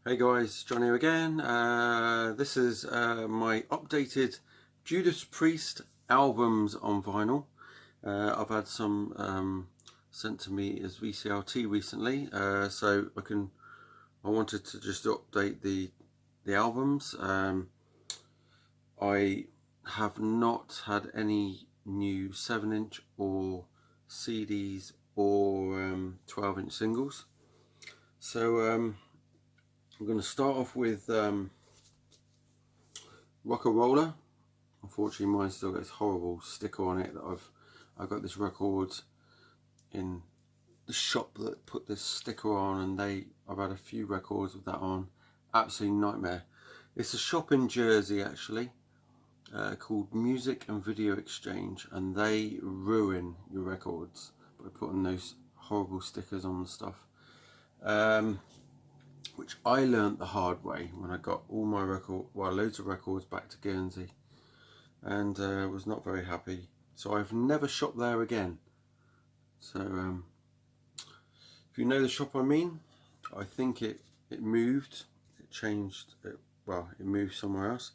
Hey guys, John here again. This is my updated Judas Priest albums on vinyl. I've had some sent to me as VCLT recently, so I wanted to just update the albums. I have not had any new 7-inch or CDs or 12-inch singles. So I'm going to start off with Rock and Roller. Unfortunately, mine still got this horrible sticker on it that I got this record in the shop that put this sticker on, and I've had a few records with that on. Absolute nightmare. It's a shop in Jersey actually, called Music and Video Exchange, and they ruin your records by putting those horrible stickers on the stuff. Which I learnt the hard way when I got all my loads of records back to Guernsey, and was not very happy. So I've never shopped there again. So if you know the shop I mean, I think it moved, it changed, it moved somewhere else.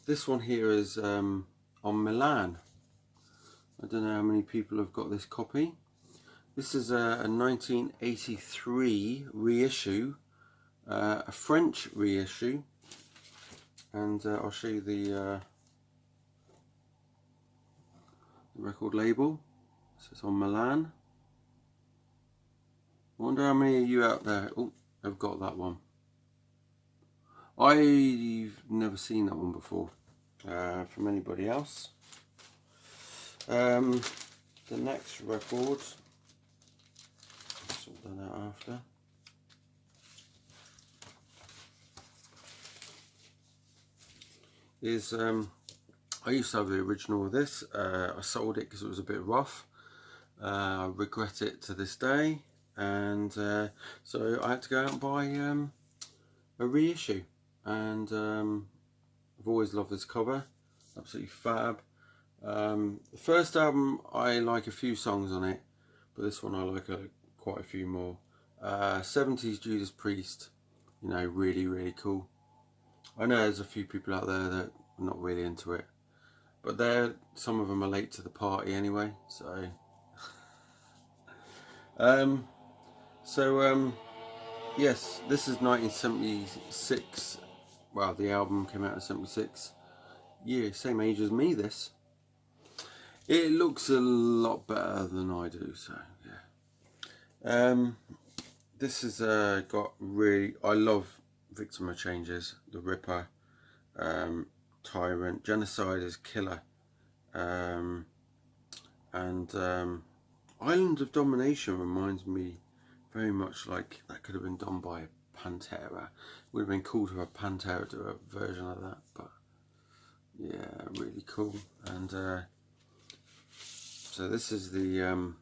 This one here is on Milan. I don't know how many people have got this copy. This is a 1983 reissue, a French reissue, and I'll show you the record label. This is on Milan. I wonder how many of you out there have got that one. I've never seen that one before from anybody else. The next record, sort that out after. Is I used to have the original of this. I sold it because it was a bit rough. I regret it to this day, and so I had to go out and buy a reissue. And I've always loved this cover, absolutely fab. The first album I like a few songs on it, but this one I like quite a few more. 70s Judas Priest, you know, really cool. I know there's a few people out there that are not really into it, but some of them are late to the party anyway. So, yes, this is 1976. Well, the album came out in 76. Yeah, same age as me. This. It looks a lot better than I do. So yeah. This has got really. I love Victim of Changes, The Ripper, Tyrant, Genocide is Killer, and Island of Domination reminds me very much like that could have been done by Pantera. It would have been cool to have Pantera do a version of that, but yeah, really cool. And so this is the I'm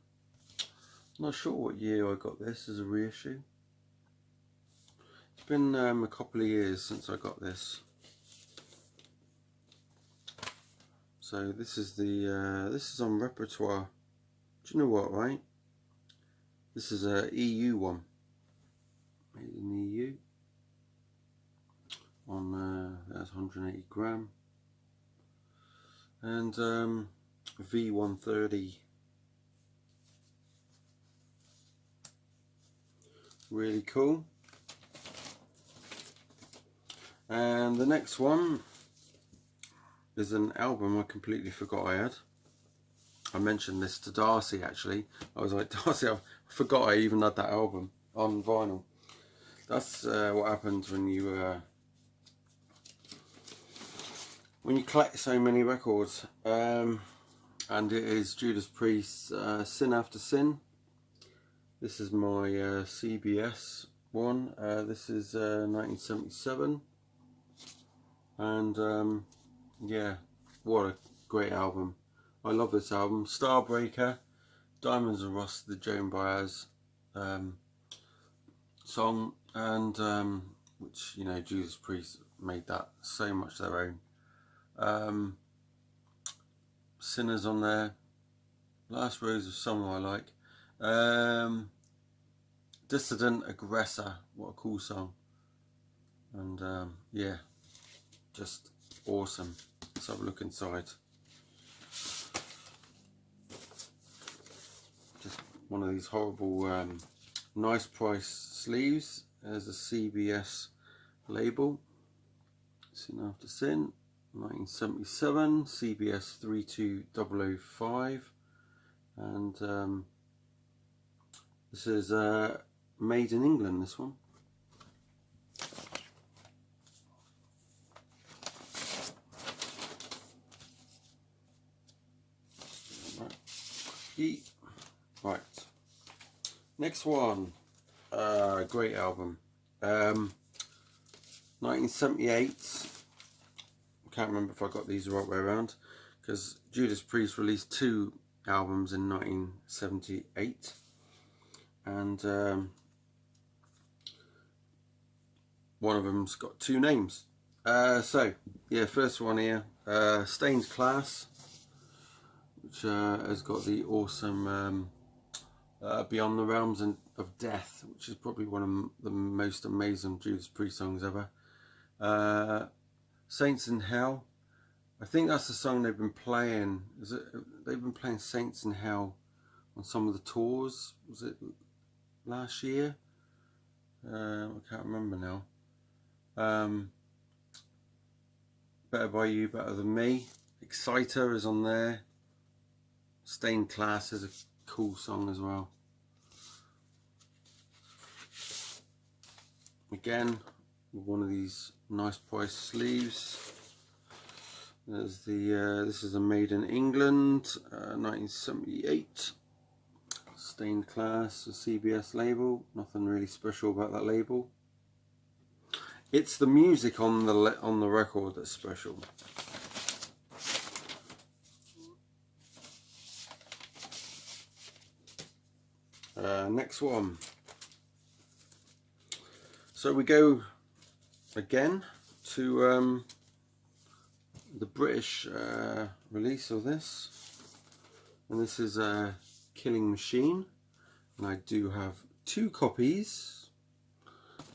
not sure what year I got this as a reissue. It's been a couple of years since I got this. So this is this is on repertoire. Do you know what, right? This is a EU one, made in the EU. On that's 180 gram, and V130. Really cool. And the next one is an album I completely forgot I had. I mentioned this to Darcy actually. I was like, Darcy, I forgot I even had that album on vinyl. That's what happens when you collect so many records. And it is Judas Priest's Sin After Sin. This is my CBS one. This is 1977. And yeah, what a great album. I love this album. Starbreaker, Diamonds and Rust, the Joan Baez song, and which, you know, Judas Priest made that so much their own. Sinners on there. Last Rose of Summer I like. Dissident Aggressor, what a cool song. and yeah, just awesome. Let's have a look inside. Just one of these horrible nice price sleeves. There's a CBS label. Sin After Sin, 1977, CBS 32005, and this is Maiden England, this one. Right, next one, great album, 1978. Can't remember if I got these the right way around, because Judas Priest released 2 albums in 1978, and one of them's got 2 names. So yeah, first one here, Stained Class, which has got the awesome Beyond the Realms of Death, which is probably one of the most amazing Judas Priest songs ever. Saints in Hell, I think that's the song they've been playing. They've been playing Saints in Hell on some of the tours. Was it last year? I can't remember now. Better By You, Better Than Me. Exciter is on there. Stained Class is a cool song as well. Again, with one of these nice price sleeves. There's the this is a Maiden England, 1978. Stained Class, a CBS label. Nothing really special about that label. It's the music on the record that's special. Next one. So we go again to the British release of this, and this is a Killing Machine, and I do have 2 copies.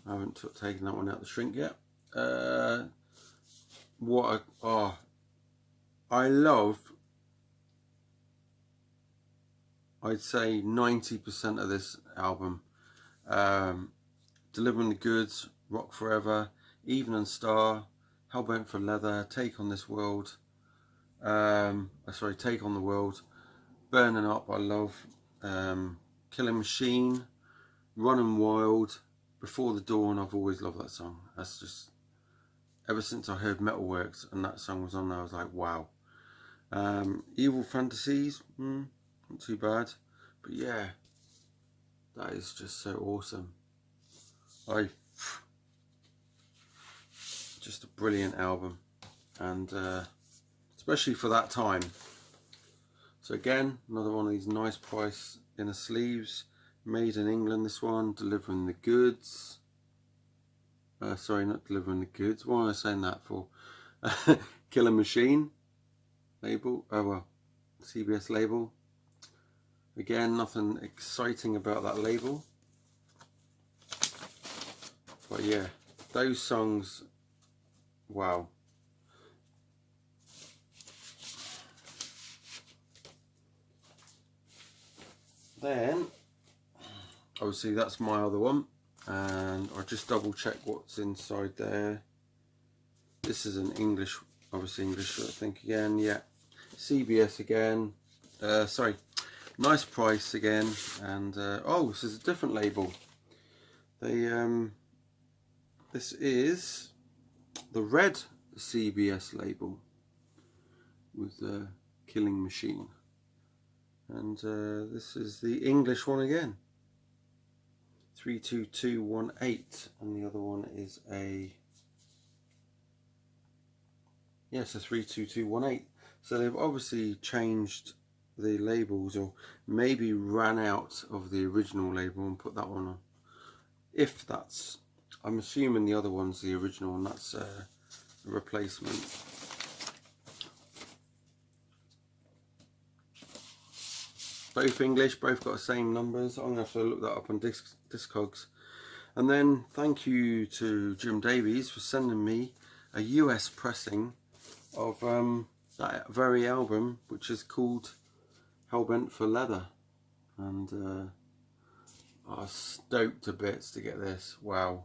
I haven't taken that one out the shrink yet. I love, I'd say 90% of this album. Delivering the Goods, Rock Forever, Even and Star, Hellbent For Leather, Take on This World, Take on the World, Burning Up, I love, Killing Machine, Running Wild, Before the Dawn. I've always loved that song. That's just, ever since I heard Metalworks and that song was on there, I was like, wow. Evil Fantasies, not too bad, but yeah, that is just so awesome. Just a brilliant album, and especially for that time. So again, another one of these nice price inner sleeves. Maiden England, this one. Delivering the Goods. Sorry, not Delivering the Goods. What am I saying that for? Killing Machine label. Oh well, CBS label. Again, nothing exciting about that label. But yeah, those songs, wow. Then, obviously that's my other one, and I'll just double check what's inside there. This is an English, obviously English, I think again, yeah. CBS again, sorry, nice price again, and oh, this is a different label. They, this is the red CBS label with the Killing Machine, and this is the English one again, 32218, and the other one is a, yes, a 32218. So they've obviously changed the labels, or maybe ran out of the original label and put that one on. If that's, I'm assuming the other one's the original and that's a replacement. Both English, both got the same numbers. I'm going to have to look that up on Discogs. And then thank you to Jim Davies for sending me a US pressing of that very album, which is called Hellbent For Leather. And I was stoked to bits to get this. Wow.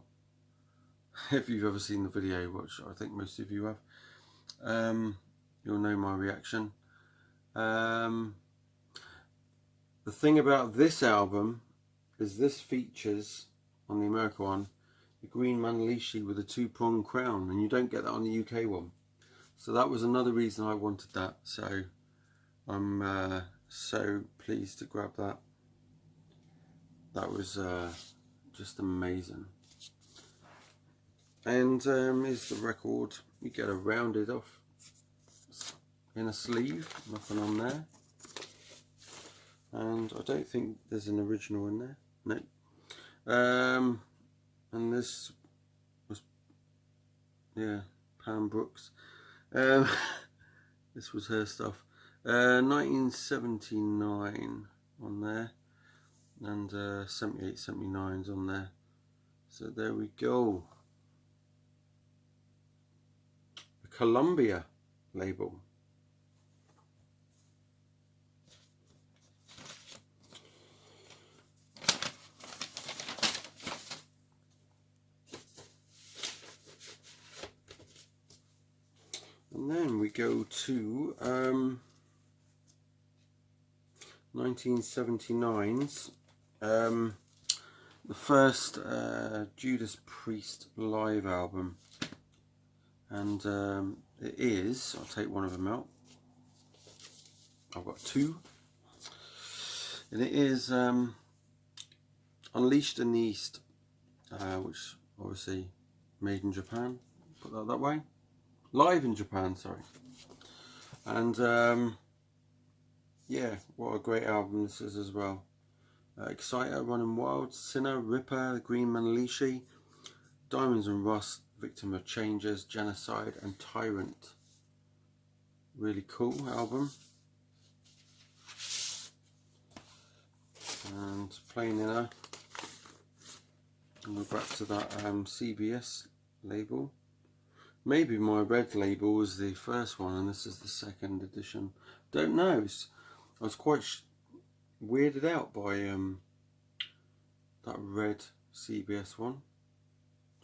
If you've ever seen the video, which I think most of you have, you'll know my reaction. The thing about this album is this features, on the American one, the green Manalishi with a 2-pronged crown, and you don't get that on the UK one. So that was another reason I wanted that. So I'm so pleased to grab that. That was just amazing. And here's the record. You get a rounded off in a sleeve, nothing on there. And I don't think there's an original in there. No. And this was, yeah, Pam Brooks. This was her stuff. 1979 on there, and 78, 79's on there. So there we go. The Columbia label. And then we go to 1979's, the first Judas Priest live album, and it is, I'll take one of them out, I've got two, and it is Unleashed in the East, which obviously made in Japan, put that way. Live in Japan, sorry. And yeah, what a great album this is as well. Exciter, Running Wild, Sinner, Ripper, The Green Manalishi, Diamonds and Rust, Victim of Changes, Genocide, and Tyrant. Really cool album. And plain inner. And we're back to that CBS label. Maybe my red label was the first one and this is the second edition. Don't know. I was quite weirded out by that red CBS one.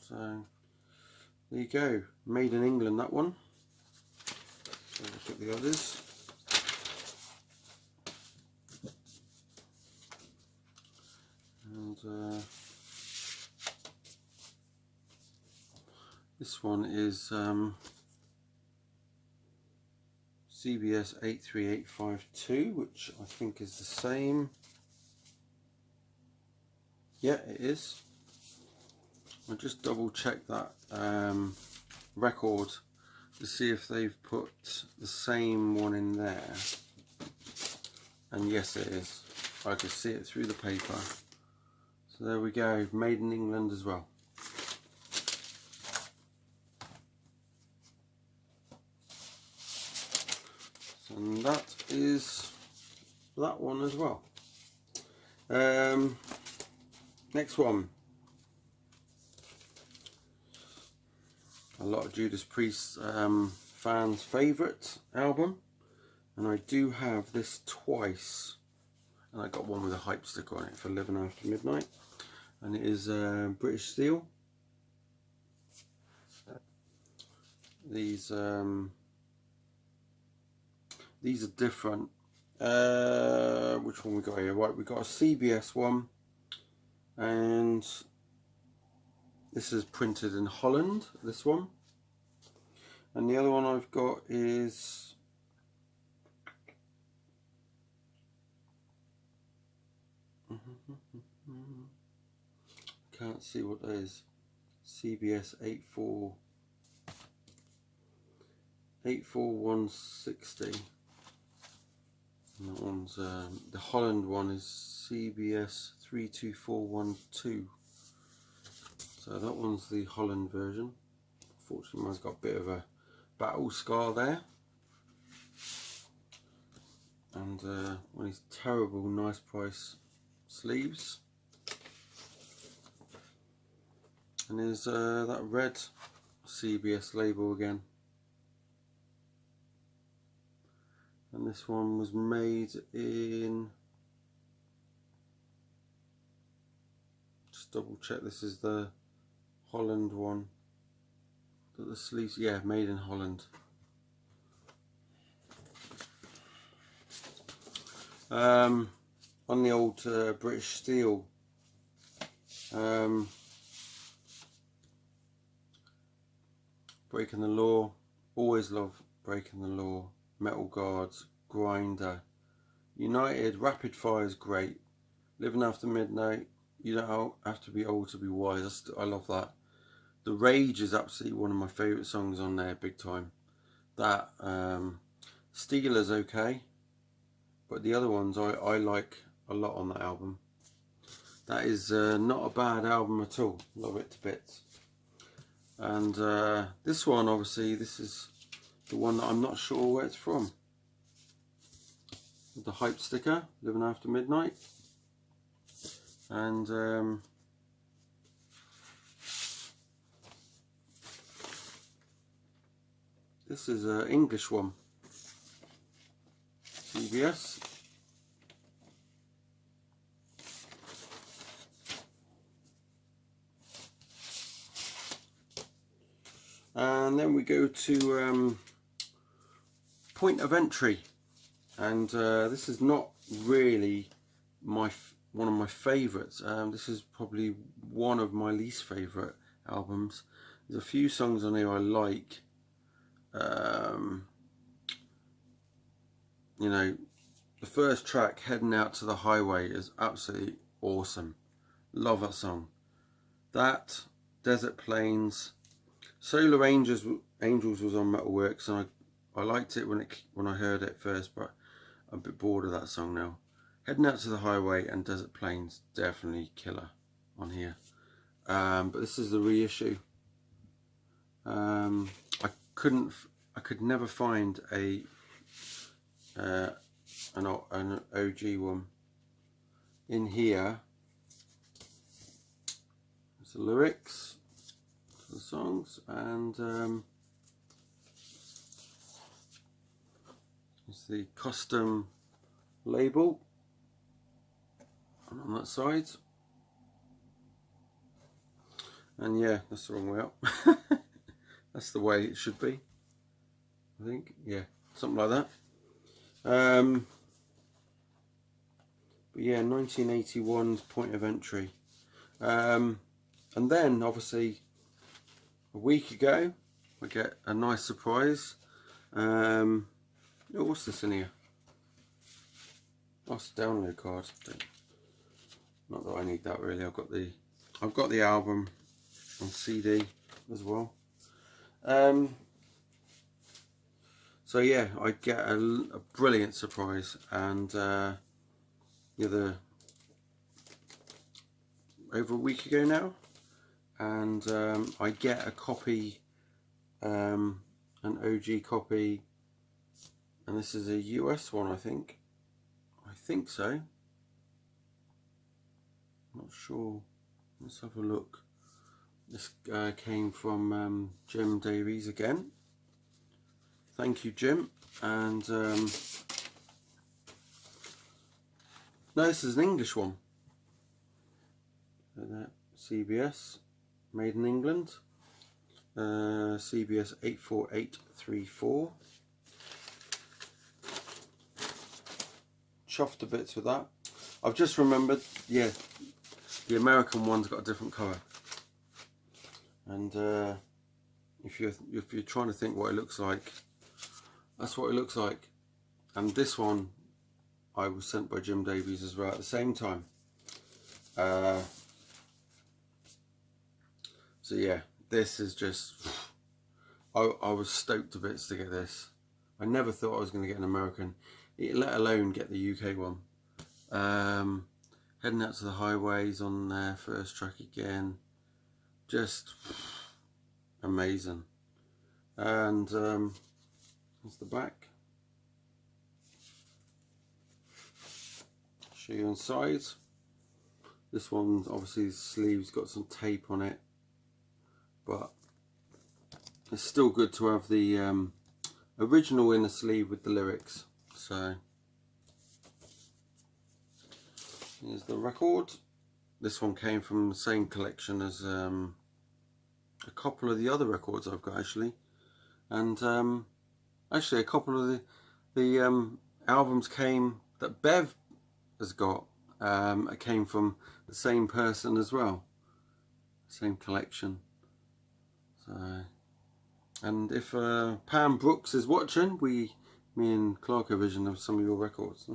So there you go. Maiden England, that one. So look at the others. And this one is CBS 83852, which I think is the same. Yeah, it is. I'll just double check that record to see if they've put the same one in there. And yes, it is. I can see it through the paper. So there we go, Maiden England as well. And that is that one as well. Next one. A lot of Judas Priest fans' favourite album. And I do have this twice. And I got one with a hype sticker on it for Living After Midnight. And it is British Steel. These are different. Which one we got here? Right, we got a CBS one, and this is printed in Holland. This one, and the other one I've got is can't see what that is. CBS 84160. And that one's the Holland one is CBS 32412. So that one's the Holland version. Unfortunately, mine's got a bit of a battle scar there. And one of these terrible nice price sleeves. And there's that red CBS label again. And this one was made in, just double check, this is the Holland one. The sleeves, yeah, made in Holland. On the old British steel, Breaking the Law, always love Breaking the Law, Metal Guards, Grinder, United, Rapid Fire is great, Living After Midnight, You Don't Have to Be Old to Be Wise, I love that. The Rage is absolutely one of my favourite songs on there, big time. That, Steeler's okay, but the other ones I like a lot on that album. That is not a bad album at all, love it to bits. And this one, obviously, this is the one that I'm not sure where it's from. The hype sticker, Living After Midnight. And this is an English one, CBS. And then we go to Point of Entry, and this is not really one of my favourites. This is probably one of my least favourite albums. There's a few songs on here I like. You know, the first track, Heading Out to the Highway, is absolutely awesome. Love that song. That, Desert Plains, Solar Angels was on Metalworks, and I liked it when I heard it first, but I'm a bit bored of that song now. Heading Out to the Highway and Desert Plains, definitely killer on here. But this is the reissue. I could never find an OG one. In here, there's the lyrics to the songs, and it's the custom label on that side. And yeah, that's the wrong way up. That's the way it should be, I think. Yeah, something like that. But yeah, 1981's Point of Entry. And then obviously a week ago I get a nice surprise. Oh, what's this in here? Oh, it's a download card. Not that I need that really. I've got the album on CD as well. So yeah, I get a brilliant surprise, and over a week ago now, and I get a copy, an OG copy, and this is a US one, I think so, not sure, let's have a look. This came from Jim Davies again. Thank you, Jim. And no, this is an English one. CBS, Maiden England, CBS 84834. Chuffed to bits with that. I've just remembered, yeah, the American one's got a different colour. And if you're trying to think what it looks like, that's what it looks like. And this one I was sent by Jim Davies as well at the same time. So yeah, this is just, I was stoked to bits to get this. I never thought I was going to get an American, let alone get the UK one. Heading Out to the Highways on their first track again, just amazing. And here's the back. Show you inside. This one, obviously the sleeves got some tape on it. but it's still good to have the original in the sleeve with the lyrics. So here's the record. This one came from the same collection as a couple of the other records I've got, actually, and actually a couple of the albums came that Bev has got. It came from the same person as well, same collection. So, and if Pam Brooks is watching, me and Clark are vision of some of your records.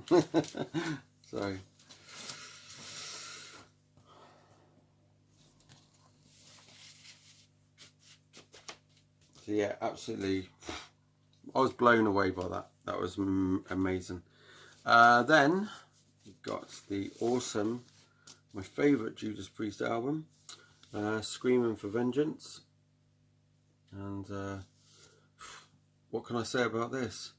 So yeah, absolutely, I was blown away by that. That was amazing. Then we got the awesome, my favourite Judas Priest album, Screaming for Vengeance. And what can I say about this?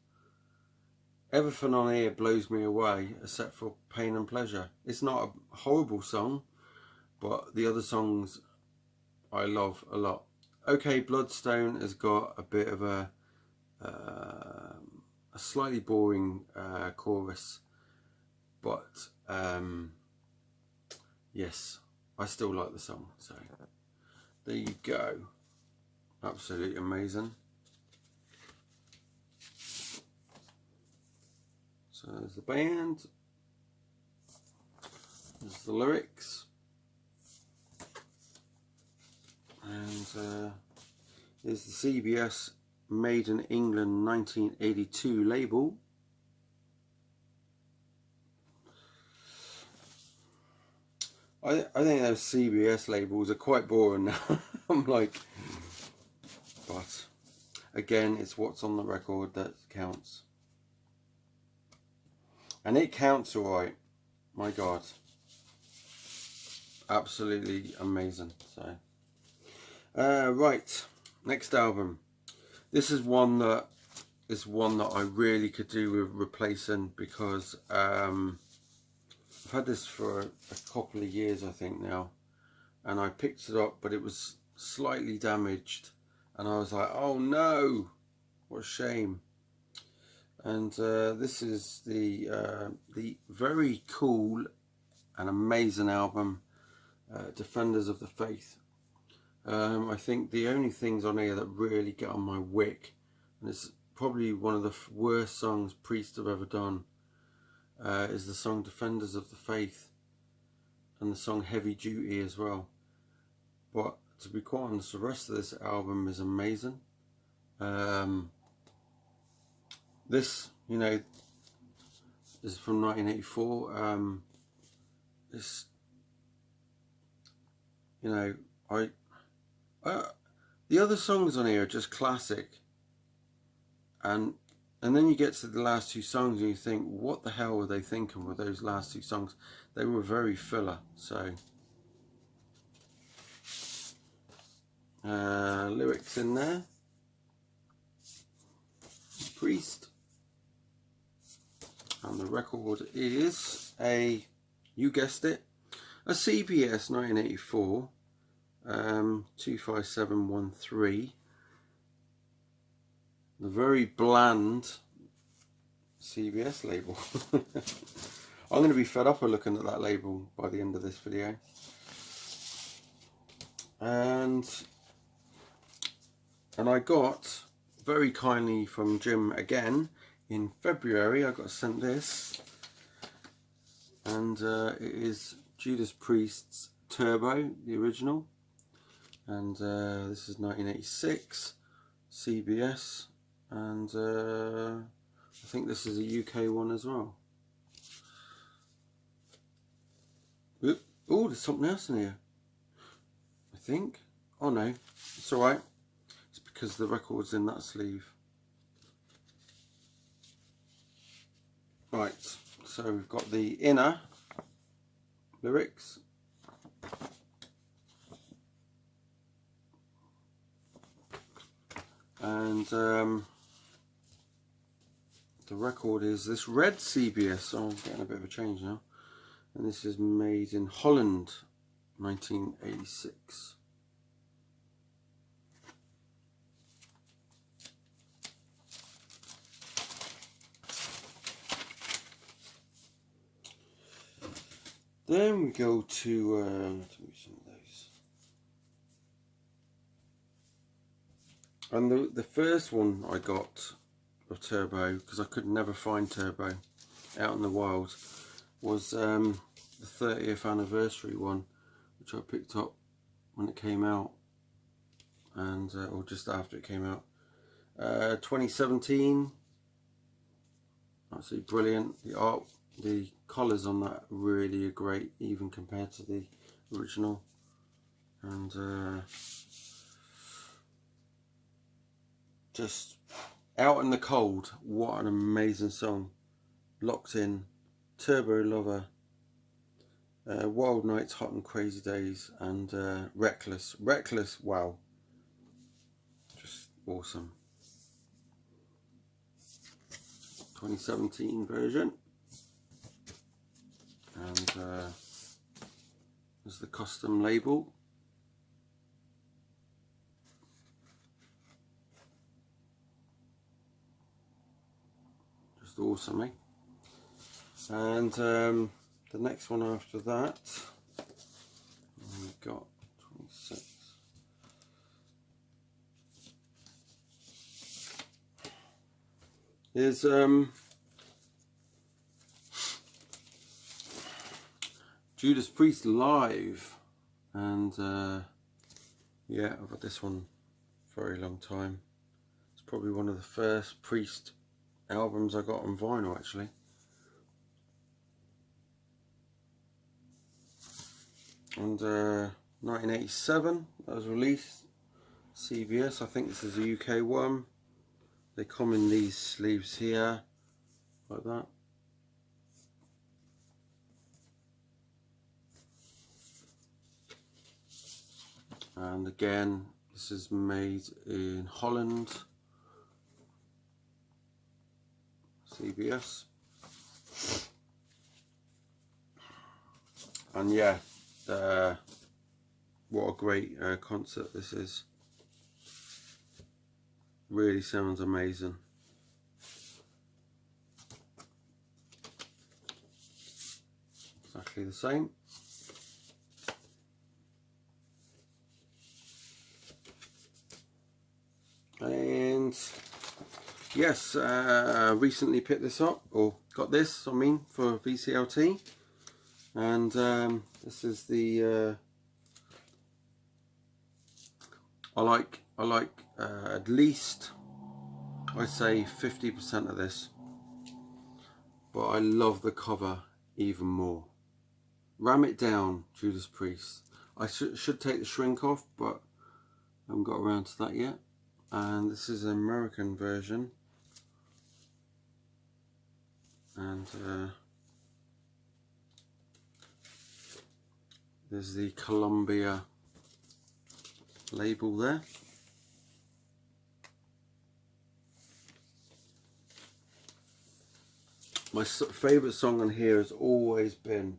Everything on here blows me away except for Pain and Pleasure. It's not a horrible song, but the other songs I love a lot. OK Bloodstone has got a bit of a slightly boring chorus, but yes, I still like the song. So there you go. Absolutely amazing. So there's the band, there's the lyrics, and there's the CBS Maiden England 1982 label. I think those CBS labels are quite boring now. I'm like, but again, it's what's on the record that counts. And it counts alright. My God. Absolutely amazing. So right, next album. This is one that I really could do with replacing, because I've had this for a couple of years, I think now, and I picked it up, but it was slightly damaged, and I was like, oh no, what a shame. And this is the very cool and amazing album, Defenders of the Faith. I think the only things on here that really get on my wick, and it's probably one of the worst songs Priest have ever done, is the song Defenders of the Faith, and the song Heavy Duty as well. But to be quite honest, the rest of this album is amazing. This, you know, is from 1984. This, you know, the other songs on here are just classic, and then you get to the last two songs and you think, what the hell were they thinking with those last two songs? They were very filler. So lyrics in there, Priest, and the record is you guessed it, a CBS 1984 25713, the very bland CBS label. I'm going to be fed up of looking at that label by the end of this video. And I got, very kindly from Jim again, in February I got sent this, and it is Judas Priest's Turbo, the original, and this is 1986 CBS, and I think this is a UK one as well. Oh, there's something else in here, I think. Oh no, it's alright, it's because the record's in that sleeve. Right, so we've got the inner lyrics, and the record is this red CBS, so I'm getting a bit of a change now, and this is made in Holland, 1986. Then we go to some of those. And the first one I got of Turbo, because I could never find Turbo out in the wild, was the 30th anniversary one, which I picked up when it came out, and or just after it came out. 2017. Absolutely brilliant. The art, the colours on that really are great, even compared to the original. And just Out in the Cold, what an amazing song. Locked In, Turbo Lover, Wild Nights, Hot and Crazy Days, and Reckless. Reckless, wow, just awesome. 2017 version, and there's the custom label. Just awesome, eh? And the next one after that, we've got 26. Is Judas Priest live, and yeah, I've had this one for a very long time. It's probably one of the first Priest albums I got on vinyl, actually. And 1987 that was released, CBS. I think this is a UK one. They come in these sleeves here, like that. And again, this is made in Holland, CBS. And yeah, what a great concert this is. Really sounds amazing. Exactly the same. And yes, recently picked this up, or got this, I mean, for VCLT. And this is the I like at least, I say 50% of this, but I love the cover even more. Ram It Down, Judas Priest. I should take the shrink off, but I haven't got around to that yet. And this is an American version, and there's the Columbia label there. My favourite song on here has always been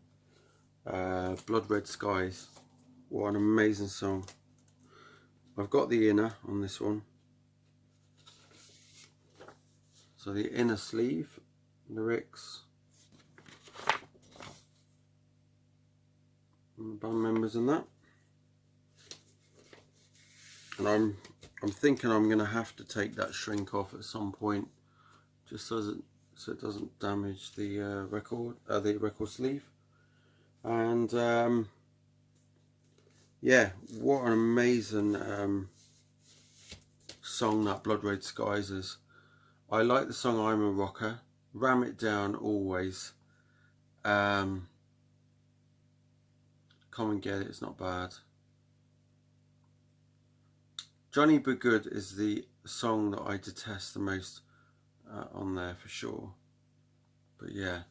Blood Red Skies. What an amazing song. I've got the inner on this one. So the inner sleeve, lyrics, and the band members in that. And I'm thinking I'm going to have to take that shrink off at some point, just so it doesn't damage the record sleeve. And yeah, what an amazing song that Blood Red Skies is. I like the song I'm a Rocker. Ram It Down always. Come and Get It, it's not bad. Johnny Be Good is the song that I detest the most on there for sure. But yeah,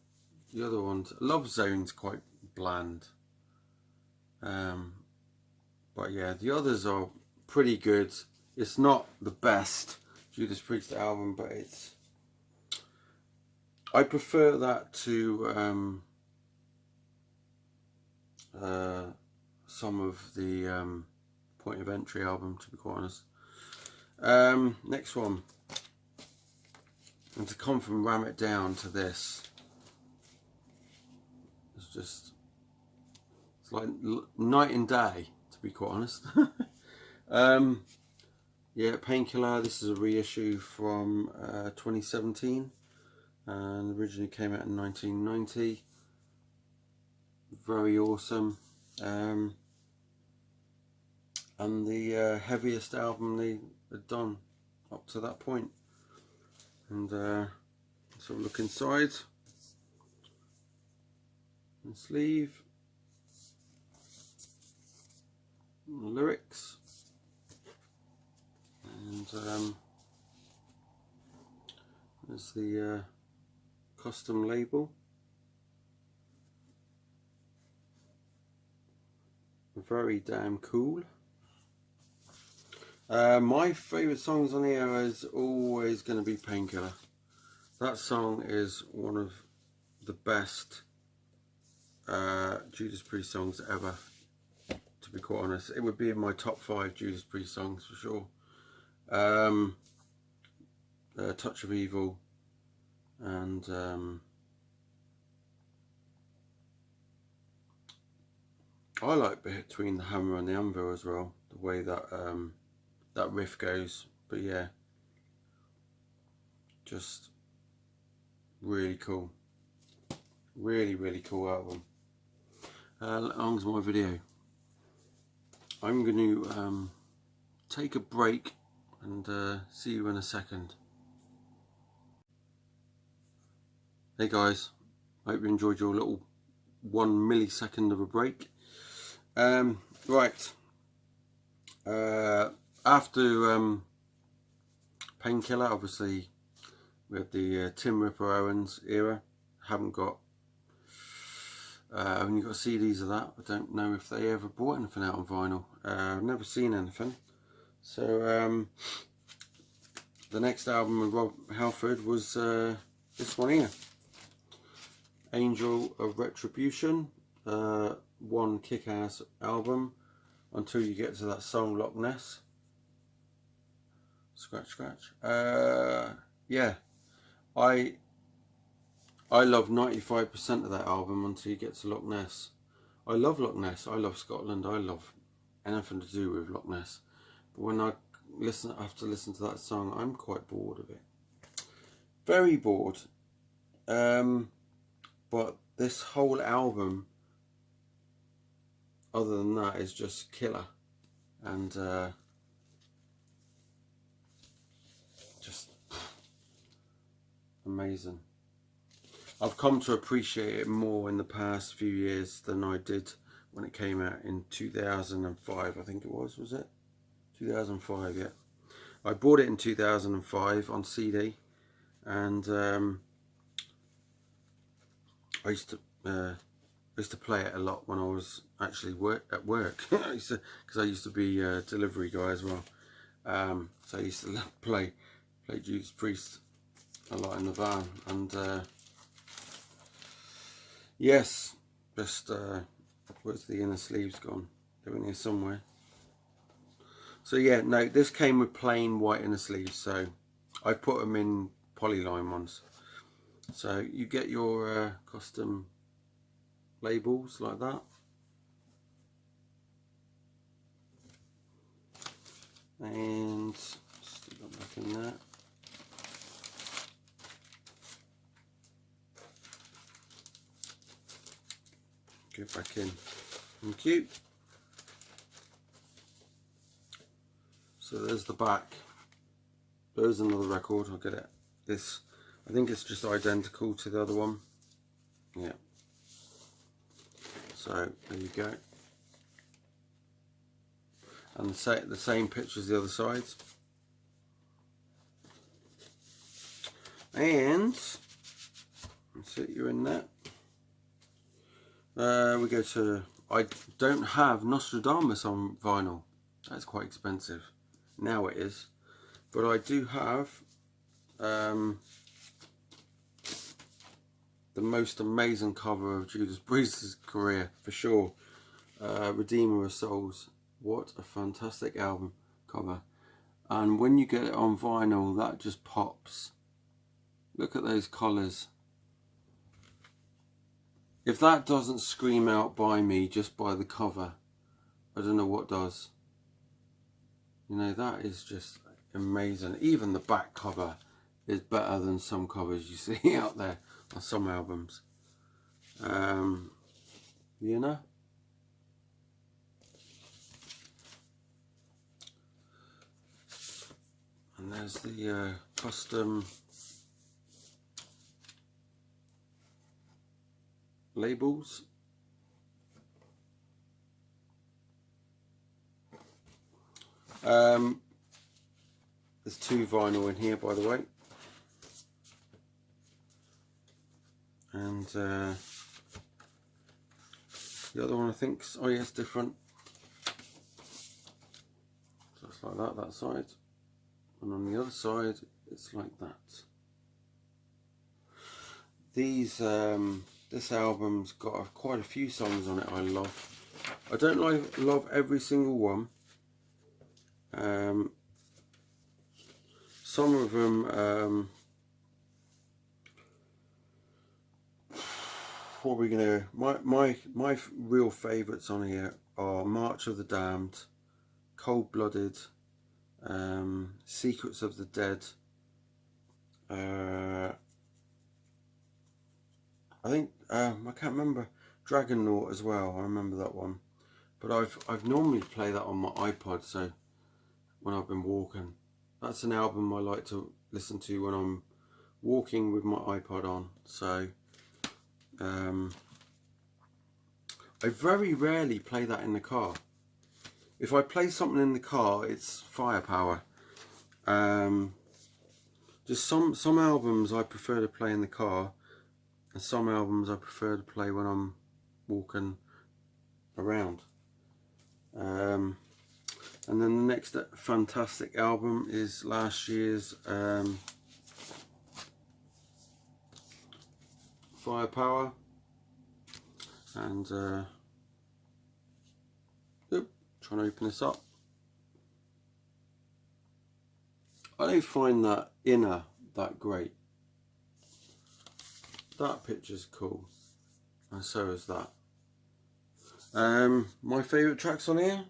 the other ones, Love Zone's quite bland. But yeah, the others are pretty good. It's not the best Judas Priest album, but I prefer that to some of the Point of Entry album, to be quite honest. Next one, and to come from Ram It Down to this, it's just It's like night and day, to be quite honest. Yeah, Painkiller, this is a reissue from 2017 and originally came out in 1990. Very awesome. And the heaviest album they had done up to that point. And let's have a look inside. The sleeve. The lyrics. And there's the custom label. Very damn cool. My favourite songs on here is always going to be Painkiller. That song is one of the best Judas Priest songs ever, to be quite honest. It would be in my top 5 Judas Priest songs for sure. Touch of Evil and I like Between the Hammer and the Anvil as well, the way that that riff goes. But yeah, just really cool, really cool album. On's my video. I'm going to take a break and see you in a second. Hey guys, hope you enjoyed your little 1 millisecond of a break. Right, after Painkiller, obviously we had the Tim Ripper Owens era. Haven't got only got CDs of that. I don't know if they ever brought anything out on vinyl. I've never seen anything. So the next album with Rob Halford was this one here, Angel of Retribution. One kick-ass album until you get to that song Loch Ness. Scratch. Yeah, I love 95% of that album until you get to Loch Ness. I love Loch Ness. I love Scotland. I love anything to do with Loch Ness. But when I have to listen to that song, I'm quite bored of it. Very bored. But this whole album, other than that, is just killer. And just amazing. I've come to appreciate it more in the past few years than I did when it came out in 2005, I think it was it? 2005, yeah. I bought it in 2005 on CD, and I used to play it a lot when I was actually at work. Because I used to be a delivery guy as well. So I used to play Judas Priest a lot in the van, and yes, just where's the inner sleeves gone? They're in here somewhere. So yeah, no, this came with plain white inner sleeves, so I put them in polyline ones. So you get your custom labels like that. And stick that back in there. Get back in. Thank you. So there's the back. There's another record. I'll get it. This, I think it's just identical to the other one. Yeah. So there you go. And the same picture as the other sides. And let's sit you in that. We go to, I don't have Nostradamus on vinyl. That's quite expensive. Now it is. But I do have the most amazing cover of Judas Priest's career, for sure. Redeemer of Souls. What a fantastic album cover. And when you get it on vinyl, that just pops. Look at those collars. If that doesn't scream out by me just by the cover, I don't know what does. You know, that is just amazing. Even the back cover is better than some covers you see out there on some albums. You know. And there's the custom labels. There's 2 vinyl in here, by the way. And the other one I think's, oh yeah, it's different. Just like that side. And on the other side, it's like that. These, this album's got quite a few songs on it I love. I don't love every single one. Some of them, what are we gonna? My real favourites on here are March of the Damned, Cold Blooded, Secrets of the Dead. I think I can't remember, Dragonaut as well. I remember that one, but I've normally play that on my iPod. So when I've been walking, that's an album I like to listen to when I'm walking with my iPod on. So I very rarely play that in the car. If I play something in the car, it's Firepower. Just some albums I prefer to play in the car, and some albums I prefer to play when I'm walking around. And then the next fantastic album is last year's Firepower. And trying to open this up. I don't find that inner that great. That picture's cool, and so is that. My favourite tracks on here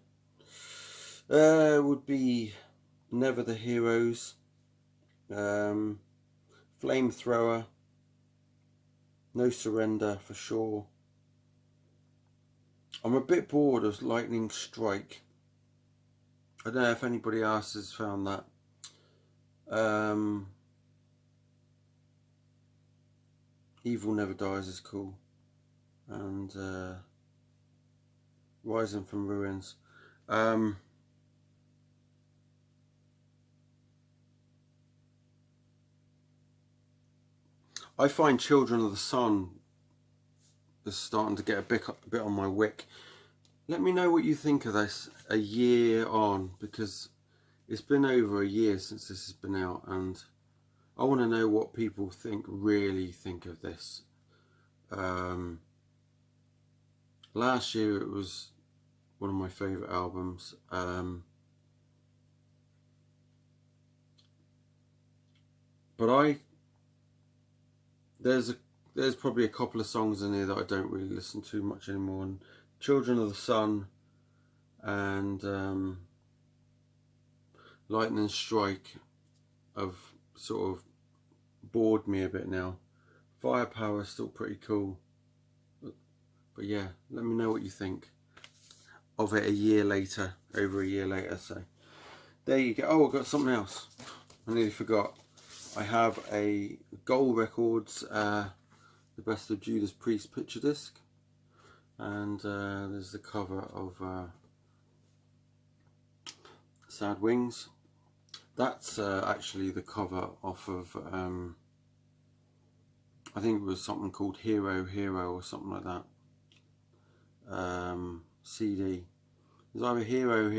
would be Never the Heroes, Flamethrower, No Surrender for sure. I'm a bit bored of Lightning Strike. I don't know if anybody else has found that. Evil Never Dies is cool. And Rising from Ruins. I find Children of the Sun is starting to get a bit on my wick. Let me know what you think of this a year on, because it's been over a year since this has been out, and I want to know what people really think of this. Last year it was one of my favourite albums. But there's probably a couple of songs in here that I don't really listen to much anymore. And Children of the Sun and Lightning Strike have sort of bored me a bit now. Firepower is still pretty cool. But yeah, let me know what you think of it a year later, over a year later. So there you go. Oh, I've got something else. I nearly forgot. I have a Gold Records, the Best of Judas Priest picture disc. And there's the cover of Sad Wings. That's actually the cover off of, I think it was something called Hero or something like that. CD. There's either Hero,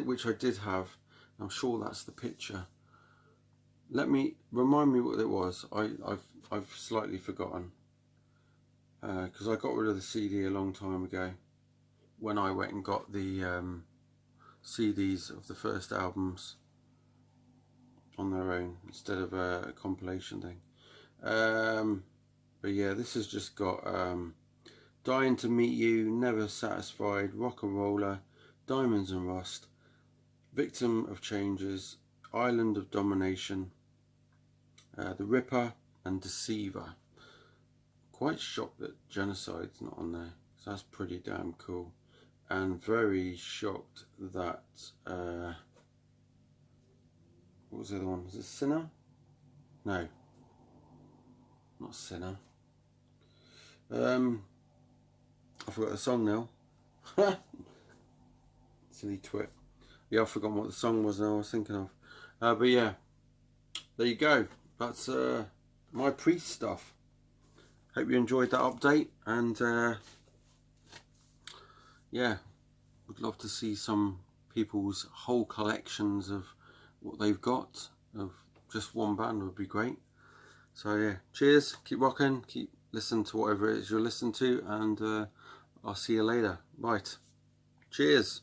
which I did have. I'm sure that's the picture. Remind me what it was. I've slightly forgotten. Because I got rid of the CD a long time ago when I went and got the CDs of the first albums on their own instead of a compilation thing. But But yeah, this has just got Dying to Meet You, Never Satisfied, Rock and Roller, Diamonds and Rust, Victim of Changes, Island of Domination, The Ripper and Deceiver. Quite shocked that Genocide's not on there, so that's pretty damn cool. And very shocked that what was the other one? Was it Sinner? No, not Sinner. I forgot the song now. Silly twit. Yeah, I've forgotten what the song was now I was thinking of. But yeah, there you go. That's my Priest stuff. Hope you enjoyed that update, and yeah, would love to see some people's whole collections of what they've got. Of just one band would be great. So yeah, cheers, keep rocking, keep listening to whatever it is you're listening to, and I'll see you later. Right, cheers.